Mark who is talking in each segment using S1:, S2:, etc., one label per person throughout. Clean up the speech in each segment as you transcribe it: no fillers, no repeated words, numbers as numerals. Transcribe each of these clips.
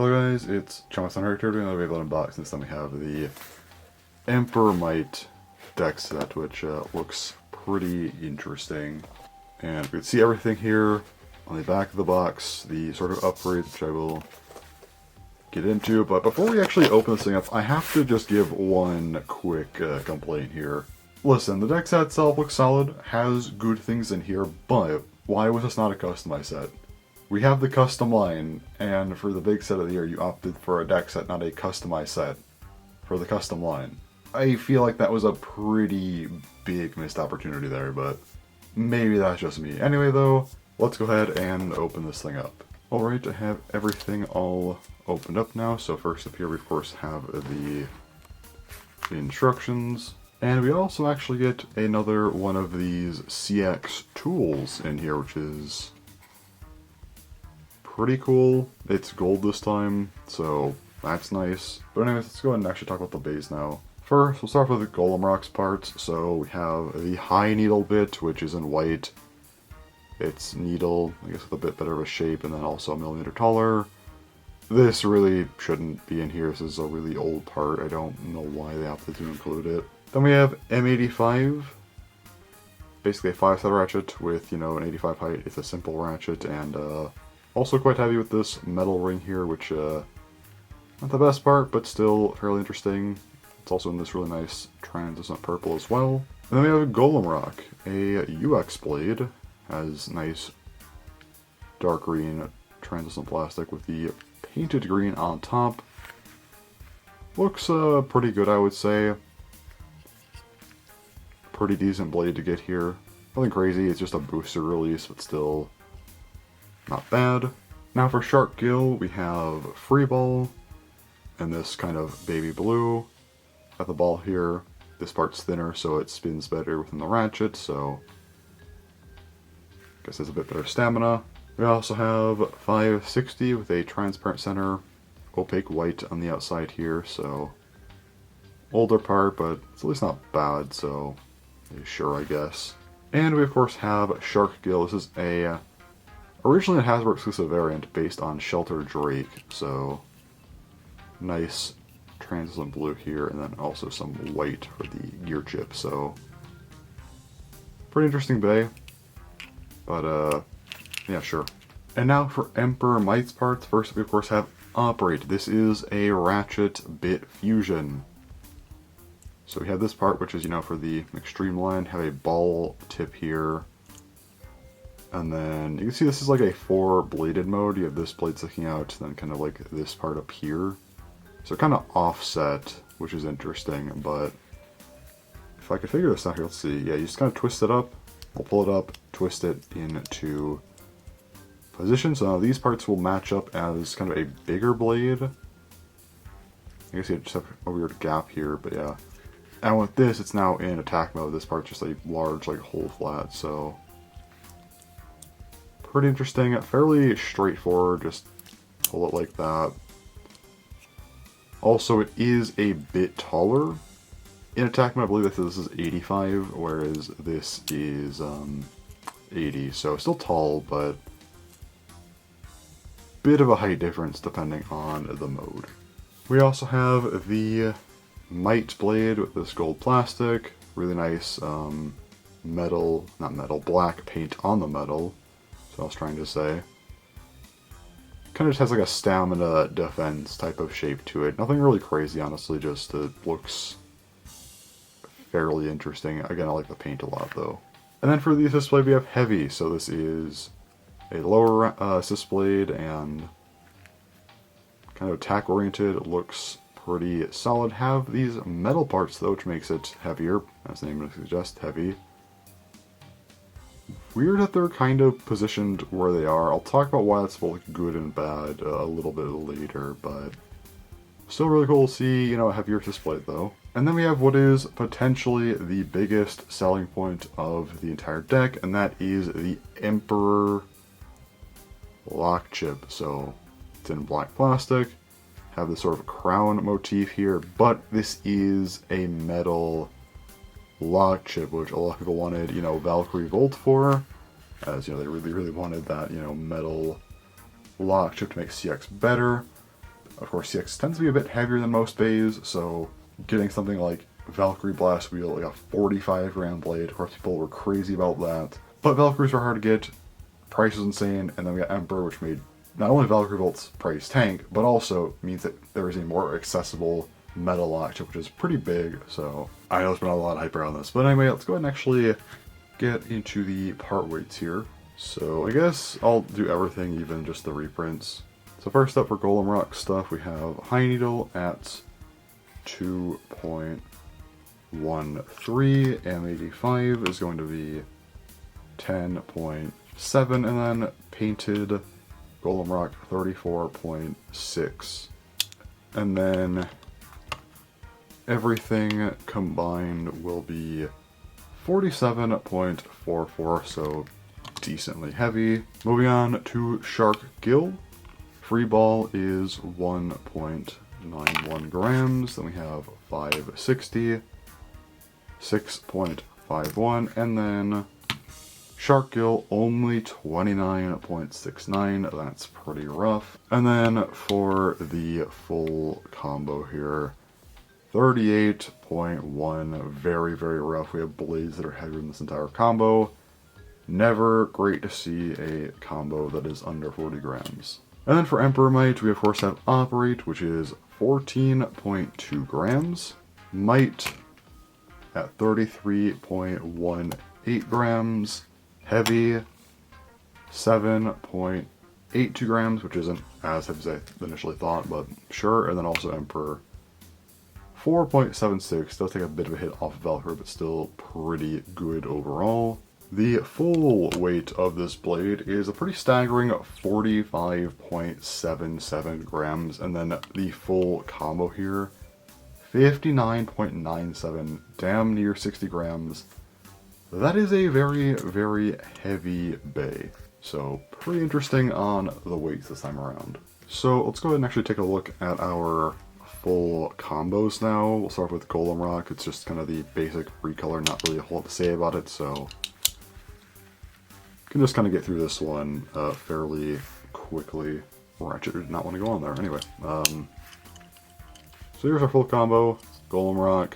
S1: Hello guys, it's Jonathan here doing another Beyblade unboxing. This time we have the EmperorMight Deck Set, which looks pretty interesting. And we can see everything here on the back of the box, the sort of upgrades, which I will get into. But before we actually open this thing up, I have to just give one quick complaint here. Listen, the deck set itself looks solid, has good things in here, but why was this not a customized set? We have the custom line, and for the big set of the year, you opted for a deck set, not a customized set for the custom line. I feel like that was a pretty big missed opportunity there, but maybe that's just me. Anyway though, let's go ahead and open this thing up. Alright, I have everything all opened up now. So first up here we of course have the instructions. And we also actually get another one of these CX tools in here, which is pretty cool. It's gold this time, so that's nice. But anyways, let's go ahead and actually talk about the beys now. First, we'll start with the GolemRock's parts. So we have the High Needle bit, which is in white. It's needle, I guess with a bit better of a shape, and then also a millimeter taller. This really shouldn't be in here. This is a really old part. I don't know why they opted to include it. Then we have M-85. Basically a 5-star ratchet with, an 85 height. It's a simple ratchet, and also quite heavy with this metal ring here, which, not the best part, but still fairly interesting. It's also in this really nice translucent purple as well. And then we have a GolemRock, a UX blade. Has nice dark green translucent plastic with the painted green on top. Looks pretty good, I would say. Pretty decent blade to get here. Nothing crazy, it's just a booster release, but still not bad. Now for SharkGill, we have FreeBall and this kind of baby blue. Got the ball here. This part's thinner, so it spins better within the ratchet, so I guess there's a bit better stamina. We also have 560 with a transparent center, opaque white on the outside here, so older part, but it's at least not bad, so sure, I guess. And we of course have SharkGill. This is a originally a Hasbro exclusive variant based on Shelter Drake, so nice translucent blue here, and then also some white for the gear chip, so pretty interesting bay. But, yeah, sure. And now for EmperorMight's parts. First, we of course have Operate. This is a ratchet bit fusion. So we have this part, which is, for the extreme line, have a ball tip here. And then, you can see this is like a 4-bladed mode. You have this blade sticking out, then kind of like this part up here. So kind of offset, which is interesting, but if I could figure this out here, let's see. Yeah, you just kind of twist it up. I'll pull it up, twist it into position. So now these parts will match up as kind of a bigger blade. I guess you just have a weird gap here, but yeah. And with this, it's now in attack mode. This part's just a large, like, whole flat, so pretty interesting. Fairly straightforward, just pull it like that. Also, it is a bit taller. In attack mode, I believe this is 85, whereas this is 80, so still tall, but bit of a height difference depending on the mode. We also have the Might blade with this gold plastic, really nice black paint on the metal, so I was trying to say. Kind of just has like a stamina defense type of shape to it. Nothing really crazy, honestly, just it looks fairly interesting. Again, I like the paint a lot though. And then for the assist blade we have Heavy. So this is a lower assist blade and kind of attack oriented. It looks pretty solid. Have these metal parts though, which makes it heavier, as the name would suggest, heavy. Weird that they're kind of positioned where they are. I'll talk about why that's both good and bad a little bit later, but still really cool to see, a heavier assist blade though. And then we have what is potentially the biggest selling point of the entire deck, and that is the Emperor lock chip. So it's in black plastic, have this sort of crown motif here, but this is a metal lock chip, which a lot of people wanted, Valkyrie Volt for, as, they really wanted that, metal lock chip to make CX better. Of course, CX tends to be a bit heavier than most beys, so getting something like Valkyrie Blast Wheel, like a 45 gram blade, of course people were crazy about that. But Valkyries are hard to get, price is insane, and then we got Emperor, which made not only Valkyrie Volt's price tank, but also means that there is a more accessible meta lock chip, which is pretty big, so I know there's been a lot of hype around this. But anyway, let's go ahead and actually get into the part weights here. So I guess I'll do everything, even just the reprints. So first up for GolemRock stuff, we have High Needle at 2.13, M-85 is going to be 10.7, and then painted GolemRock 34.6. And then everything combined will be 47.44, so decently heavy. Moving on to SharkGill. FreeBall is 1.91 grams. Then we have 560, 6.51, and then SharkGill only 29.69. That's pretty rough. And then for the full combo here, 38.1, very, very rough. We have blades that are heavier than this entire combo. Never great to see a combo that is under 40 grams. And then for EmperorMight, we of course have Operate, which is 14.2 grams. Might at 33.18 grams. Heavy, 7.82 grams, which isn't as heavy as I initially thought, but sure. And then also Emperor, 4.76, does take a bit of a hit off of Valkyrie, but still pretty good overall. The full weight of this blade is a pretty staggering 45.77 grams, and then the full combo here, 59.97, damn near 60 grams. That is a very, very heavy bay, so pretty interesting on the weights this time around. So let's go ahead and actually take a look at our full combos now. We'll start with GolemRock. It's just kind of the basic recolor, not really a whole lot to say about it, so can just kind of get through this one fairly quickly. Or actually did not want to go on there. Anyway, so here's our full combo. GolemRock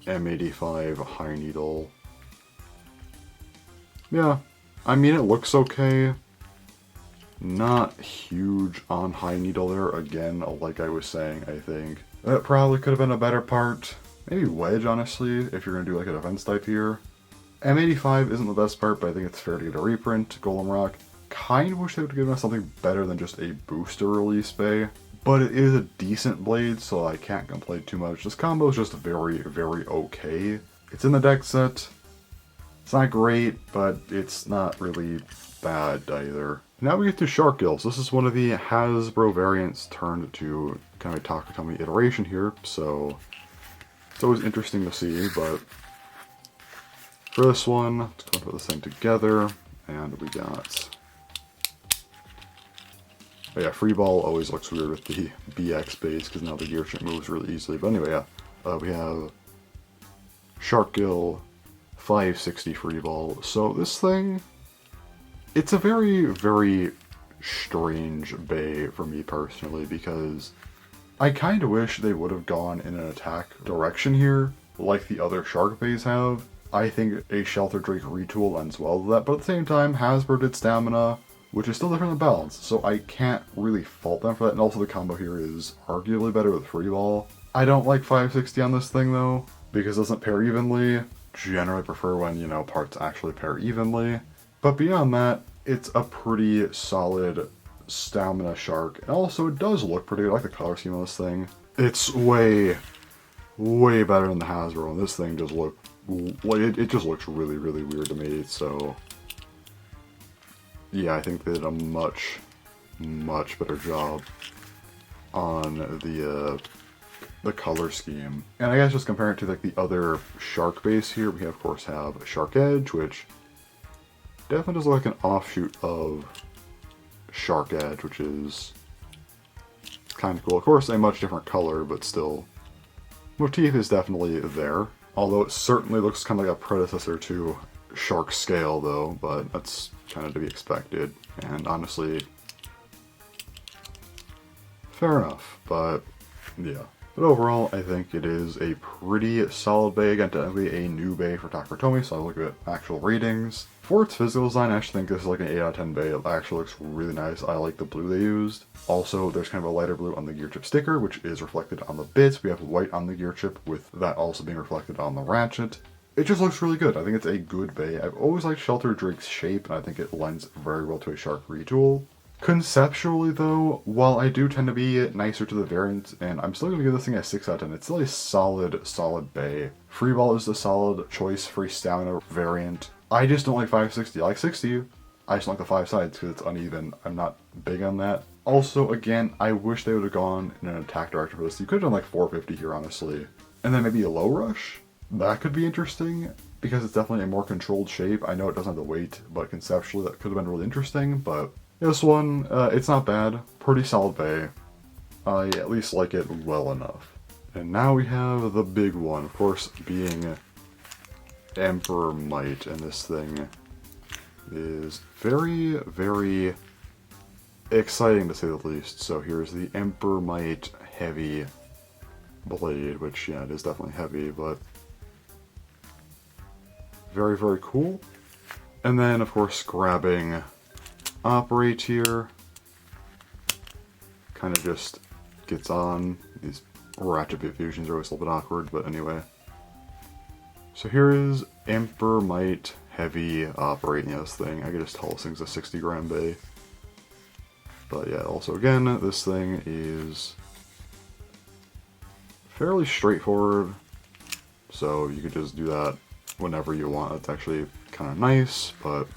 S1: M-85 High Needle. Yeah, I mean it looks okay. Not huge on High Needle there. Again, like I was saying, I think that probably could have been a better part. Maybe Wedge, honestly, if you're going to do like a defense type here. M-85 isn't the best part, but I think it's fair to get a reprint. GolemRock, kind of wish they would have given us something better than just a booster release bay. But it is a decent blade, so I can't complain too much. This combo is just very, very okay. It's in the deck set. It's not great, but it's not really bad either. Now we get to SharkGill. So this is one of the Hasbro variants turned to kind of a Takara Tomy iteration here, so it's always interesting to see, but for this one, let's go put this thing together, and we got... Oh yeah, FreeBall always looks weird with the BX base, because now the gear shift moves really easily. But anyway, yeah, we have SharkGill 560 FreeBall. So this thing, it's a very, very strange bay for me personally, because I kind of wish they would have gone in an attack direction here, like the other Shark bays have. I think a Shelter Drake retool lends well to that, but at the same time, Hasbro did Stamina, which is still different than Balance, so I can't really fault them for that, and also the combo here is arguably better with FreeBall. I don't like 560 on this thing though, because it doesn't pair evenly. Generally prefer when, you know, parts actually pair evenly. But beyond that, it's a pretty solid Stamina Shark, and also it does look pretty good. I like the color scheme on this thing. It's way, way better than the Hasbro, and this thing just looks, it just looks really, really weird to me, so yeah, I think they did a much, much better job on the color scheme. And I guess just compare it to like the other Shark base here, we of course have Shark Edge, which definitely does look like an offshoot of Shark Edge, which is kind of cool. Of course, a much different color, but still, motif is definitely there. Although it certainly looks kind of like a predecessor to Shark Scale though, but that's kind of to be expected. And honestly, fair enough, but yeah. But overall, I think it is a pretty solid bay. Again, technically a new bay for Takara Tomy, so I'll look at actual ratings. For its physical design, I actually think this is like an 8 out of 10 bay. It actually looks really nice. I like the blue they used. Also, there's kind of a lighter blue on the gear chip sticker, which is reflected on the bits. We have white on the gear chip, with that also being reflected on the ratchet. It just looks really good. I think it's a good bay. I've always liked Shelter Drake's shape, and I think it lends very well to a shark retool. Conceptually, though, while I do tend to be nicer to the variant, and I'm still going to give this thing a 6 out of 10, it's still a solid bay. FreeBall is the solid choice for a stamina variant. I just don't like 560. I like 60. I just don't like the 5 sides because it's uneven. I'm not big on that. Also, again, I wish they would have gone in an attack direction for this. You could have done like 450 here, honestly. And then maybe a low rush? That could be interesting, because it's definitely a more controlled shape. I know it doesn't have the weight, but conceptually that could have been really interesting, but this one, it's not bad. Pretty solid bay. I at least like it well enough. And now we have the big one, of course, being EmperorMight, and this thing is very, very exciting to say the least. So here's the EmperorMight Heavy blade, which, yeah, it is definitely heavy, but very, very cool. And then, of course, grabbing Operate here, kind of just gets on. These ratchet bit fusions are always a little bit awkward, but anyway. So here is EmperorMight Heavy Operate. Yeah, this thing, I could just tell this thing's a 60 gram bay. But yeah, also again, this thing is fairly straightforward, so you could just do that whenever you want. It's actually kind of nice, but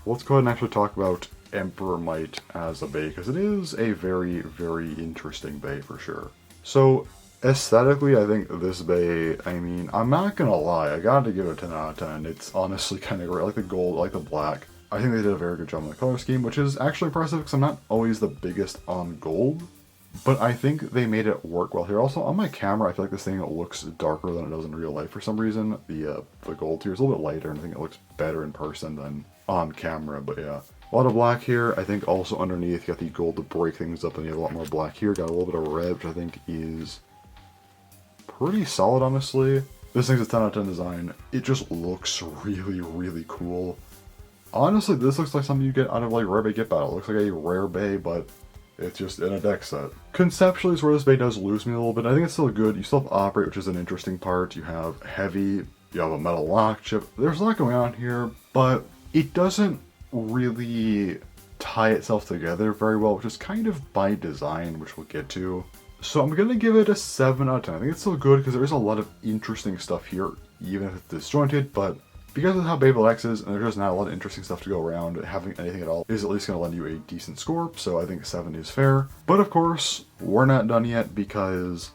S1: let's go ahead and actually talk about EmperorMight as a bay, because it is a very, very interesting bay for sure. So aesthetically, I think this bay, I mean, I'm not gonna lie, I gotta give it a 10 out of 10. It's honestly kind of great. I like the gold, I like the black. I think they did a very good job on the color scheme, which is actually impressive because I'm not always the biggest on gold, but I think they made it work well here. Also, on my camera, I feel like this thing looks darker than it does in real life for some reason. The gold here is a little bit lighter, and I think it looks better in person than on camera, but yeah. A lot of black here. I think also underneath you got the gold to break things up, and you have a lot more black here. Got a little bit of red, which I think is pretty solid, honestly. This thing's a 10 out of 10 design. It just looks really, really cool. Honestly, this looks like something you get out of like Rare Bay Get Battle. It looks like a rare bay, but it's just in a deck set. Conceptually is where this bay does lose me a little bit. I think it's still good. You still have Operate, which is an interesting part. You have Heavy. You have a metal lock chip. There's a lot going on here, but it doesn't really tie itself together very well, which is kind of by design, which we'll get to. So I'm going to give it a 7 out of 10. I think it's still good because there is a lot of interesting stuff here, even if it's disjointed, but because of how Beyblade X is, and there's just not a lot of interesting stuff to go around, having anything at all is at least going to lend you a decent score, so I think 7 is fair. But of course, we're not done yet, because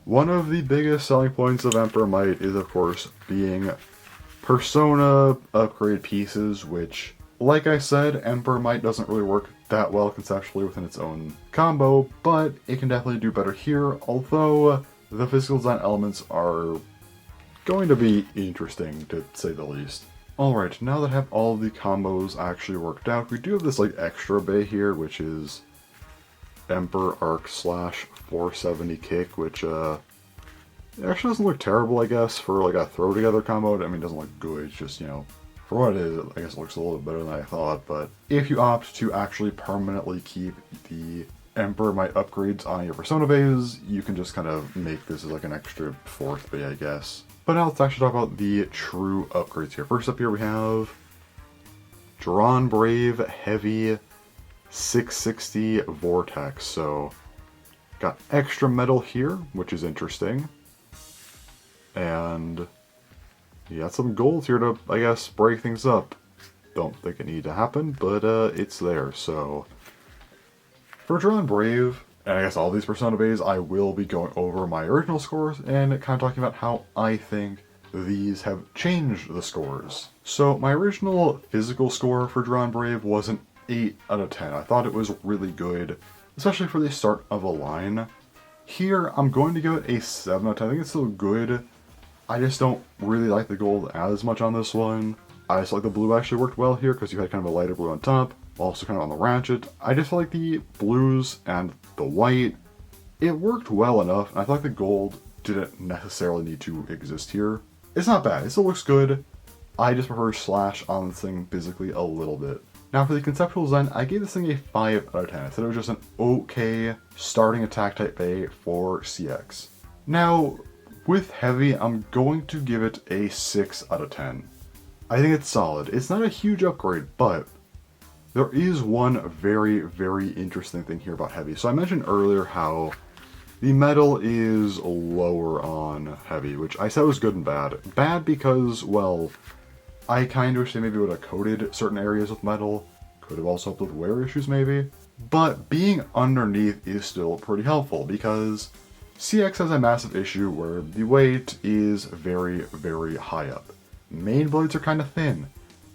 S1: one of the biggest selling points of EmperorMight is, of course, being Persona upgrade pieces, which, like I said, EmperorMight doesn't really work that well conceptually within its own combo, but it can definitely do better here, although the physical design elements are going to be interesting, to say the least. Alright, now that I have all of the combos actually worked out, we do have this like extra bay here, which is EmperorArc Slash 470 kick, which it actually doesn't look terrible, I guess, for like a throw together combo. I mean, it doesn't look good, it's just, you know, for what it is, I guess it looks a little bit better than I thought. But if you opt to actually permanently keep the EmperorMight upgrades on your Persona bays, you can just kind of make this as like an extra 4th bay, I guess. But now let's actually talk about the true upgrades here. First up here we have DranBrave Heavy 660 Vortex. So got extra metal here, which is interesting. And you got some gold here to, I guess, break things up. Don't think it needed to happen, but it's there. So for DranBrave, and I guess all these Persona bays, I will be going over my original scores and kind of talking about how I think these have changed the scores. So my original physical score for DranBrave was an 8 out of 10. I thought it was really good, especially for the start of a line. Here, I'm going to give it a 7 out of 10. I think it's still good. I just don't really like the gold as much on this one. I just like the blue actually worked well here because you had kind of a lighter blue on top. also kind of on the ratchet. I just feel like the blues and the white, it worked well enough, and I feel like the gold didn't necessarily need to exist here. It's not bad, it still looks good. I just prefer Slash on this thing physically a little bit. Now for the conceptual design, I gave this thing a 5 out of 10. I said it was just an okay starting attack type bay for CX. Now, with Heavy, I'm going to give it a 6 out of 10. I think it's solid. It's not a huge upgrade, but there is one very, very interesting thing here about Heavy. So I mentioned earlier how the metal is lower on Heavy, which I said was good and bad. Bad because, well, I kind of wish they maybe would have coated certain areas with metal. Could have also helped with wear issues maybe. But being underneath is still pretty helpful because CX has a massive issue where the weight is very, very high up. Main blades are kind of thin,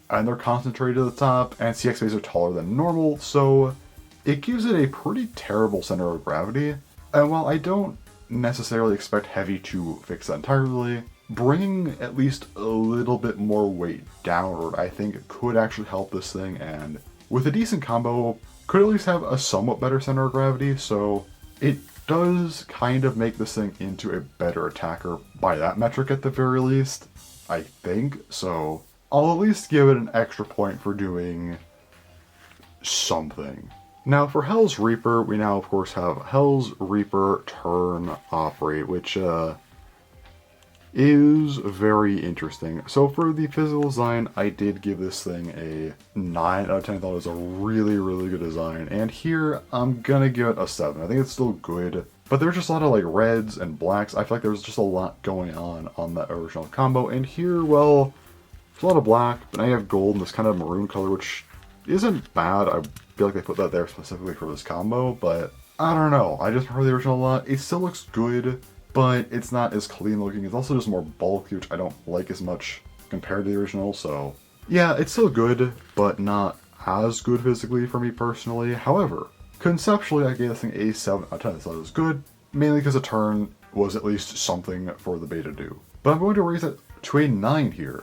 S1: and they're concentrated at the top, and CX bays are taller than normal, so it gives it a pretty terrible center of gravity. And while I don't necessarily expect Heavy to fix that entirely, bringing at least a little bit more weight downward, I think, could actually help this thing, and with a decent combo, could at least have a somewhat better center of gravity, so it does kind of make this thing into a better attacker by that metric at the very least, I think. So I'll at least give it an extra point for doing something. Now for HellsReaper, we now of course have HellsReaper Turn Operate, which is very interesting. So for the physical design, I did give this thing a 9 out of 10. I thought it was a really, really good design. And here, I'm gonna give it a 7. I think it's still good, but there's just a lot of like reds and blacks. I feel like there's just a lot going on that original combo. And here, well, there's a lot of black, but now you have gold and this kind of maroon color, which isn't bad. I feel like they put that there specifically for this combo, but I don't know. I just prefer the original a lot. It still looks good, but it's not as clean looking. It's also just more bulky, which I don't like as much compared to the original, so yeah, it's still good, but not as good physically for me personally. However, conceptually, I gave this thing a 7 out of 10. I thought it was good, mainly because a turn was at least something for the bay to do. But I'm going to raise it to a 9 here,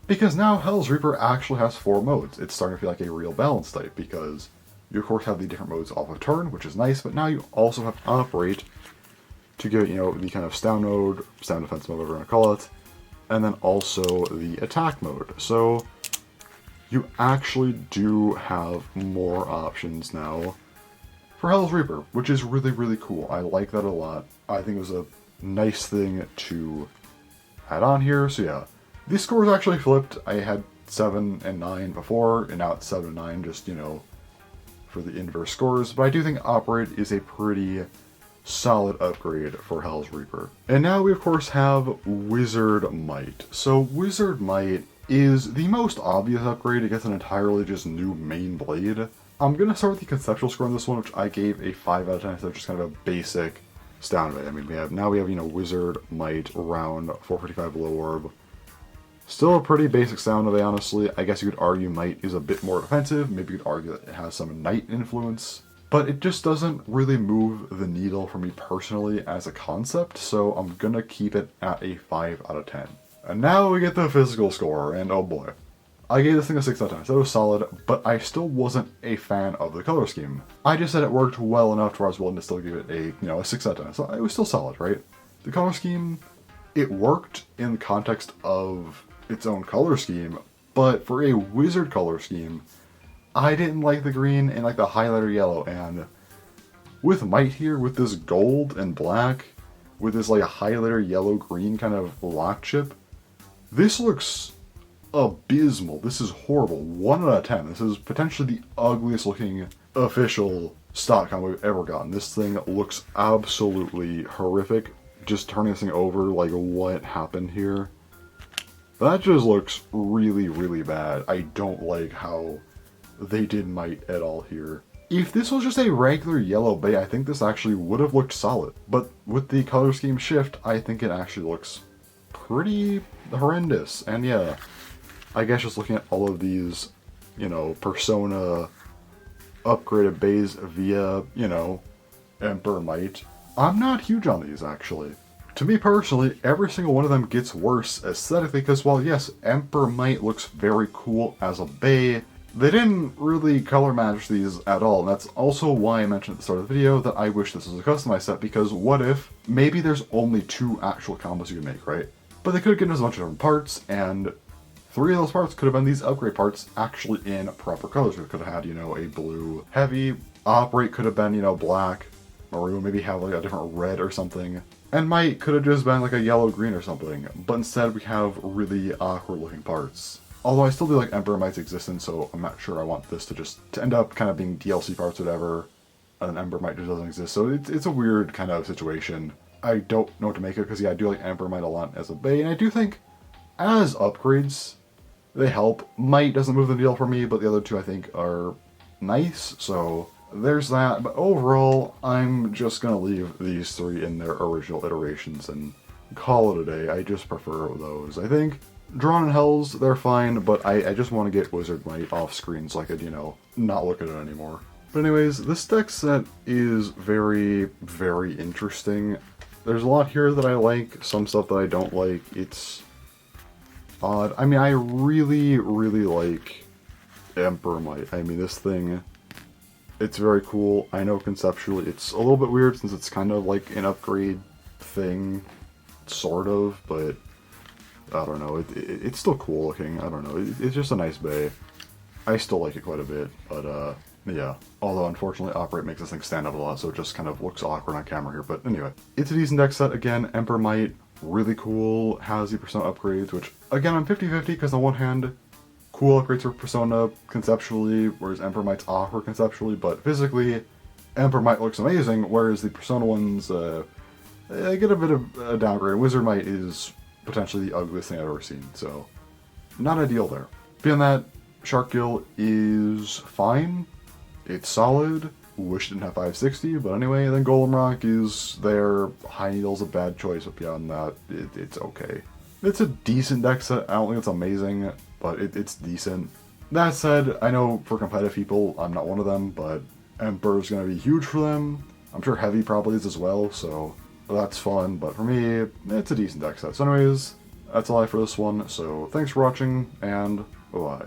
S1: because now HellsReaper actually has 4 modes. It's starting to feel like a real balance type, because you of course have the different modes off of turn, which is nice, but now you also have Operate to give it, you know, the kind of stun mode, stun defense mode, whatever you want to call it, and then also the attack mode. So you actually do have more options now for HellsReaper, which is really, really cool. I like that a lot. I think it was a nice thing to add on here. So yeah, these scores actually flipped. I had 7 and 9 before, and now it's 7 and 9, just, you know, for the inverse scores. But I do think Operate is a pretty solid upgrade for HellsReaper. And now we of course have WizardMight. So WizardMight is the most obvious upgrade. It gets an entirely just new main blade. I'm gonna start with the conceptual score on this one, which I gave a 5 out of 10, so just kind of a basic sound of it. I mean, we have, you know, WizardMight Round 455 Low Orb. Still a pretty basic sound of it, honestly. I guess you could argue Might is a bit more defensive. Maybe you could argue that it has some Knight influence. But it just doesn't really move the needle for me personally as a concept, so I'm gonna keep it at a 5 out of 10. And now we get the physical score, and oh boy. I gave this thing a 6 out of 10, so it was solid, but I still wasn't a fan of the color scheme. I just said it worked well enough to where I was willing to still give it a, you know, a 6 out of 10, so it was still solid, right? The color scheme, it worked in the context of its own color scheme, but for a wizard color scheme, I didn't like the green and like the highlighter yellow, and with Might here, with this gold and black, with this like highlighter yellow green kind of lock chip, this looks abysmal. This is horrible. 1 out of 10. This is potentially the ugliest looking official stock combo we've ever gotten. This thing looks absolutely horrific. Just turning this thing over, like what happened here? That just looks really, really bad. I don't like how they did Might at all here. If this was just a regular yellow bay, I think this actually would have looked solid. But with the color scheme shift, I think it actually looks pretty horrendous. And yeah, I guess just looking at all of these, you know, Persona upgraded bays via, you know, EmperorMight, I'm not huge on these actually. To me personally, every single one of them gets worse aesthetically because while yes, EmperorMight looks very cool as a bay, They didn't really color match these at all, and that's also why I mentioned at the start of the video that I wish this was a customized set, because what if maybe there's only 2 actual combos you can make, right? But they could have given us a bunch of different parts, and 3 of those parts could have been these upgrade parts actually in proper colors. We could have had, you know, a blue heavy, operate could have been, you know, black, maroon, maybe have like a different red or something. And might could have just been like a yellow-green or something, but instead we have really awkward looking parts. Although I still do like EmperorMight's existence, so I'm not sure I want this to end up kind of being DLC parts or whatever, and then EmperorMight just doesn't exist, so it's a weird kind of situation. I don't know what to make of it, because yeah, I do like EmperorMight a lot as a Bey, and I do think as upgrades, they help. Might doesn't move the needle for me, but the other 2 I think are nice, so there's that. But overall, I'm just gonna leave these 3 in their original iterations and call it a day. I just prefer those. I think Drawn and Hells, they're fine, but I just want to get WizardMight off screen so I could, you know, not look at it anymore. But anyways, this deck set is very, very interesting. There's a lot here that I like, some stuff that I don't like. It's odd. I mean, I really, really like EmperorMight. I mean, this thing, it's very cool. I know conceptually it's a little bit weird since it's kind of like an upgrade thing, sort of, but I don't know, it's still cool looking. I don't know, it's just a nice Bey. I still like it quite a bit, but yeah. Although unfortunately Operate makes this thing stand out a lot, so it just kind of looks awkward on camera here. But anyway, it's a decent deck set. Again, EmperorMight, really cool, has the Persona upgrades, which again I'm 50-50, because on one hand, cool upgrades for Persona conceptually, whereas EmperorMight's awkward conceptually, but physically, EmperorMight looks amazing, whereas the Persona ones get a bit of a downgrade. WizardMight is potentially the ugliest thing I've ever seen, so not ideal there. Beyond that, SharkGill is fine. It's solid. Wish it didn't have 560, but anyway, then GolemRock is there. High Needle's a bad choice, but beyond that, it's okay. It's a decent deck set. I don't think it's amazing, but it's decent. That said, I know for competitive people, I'm not one of them, but Emperor's going to be huge for them. I'm sure Heavy probably is as well, so that's fun, but for me, it's a decent deck set. So anyways, that's all I have for this one, so thanks for watching, and bye-bye.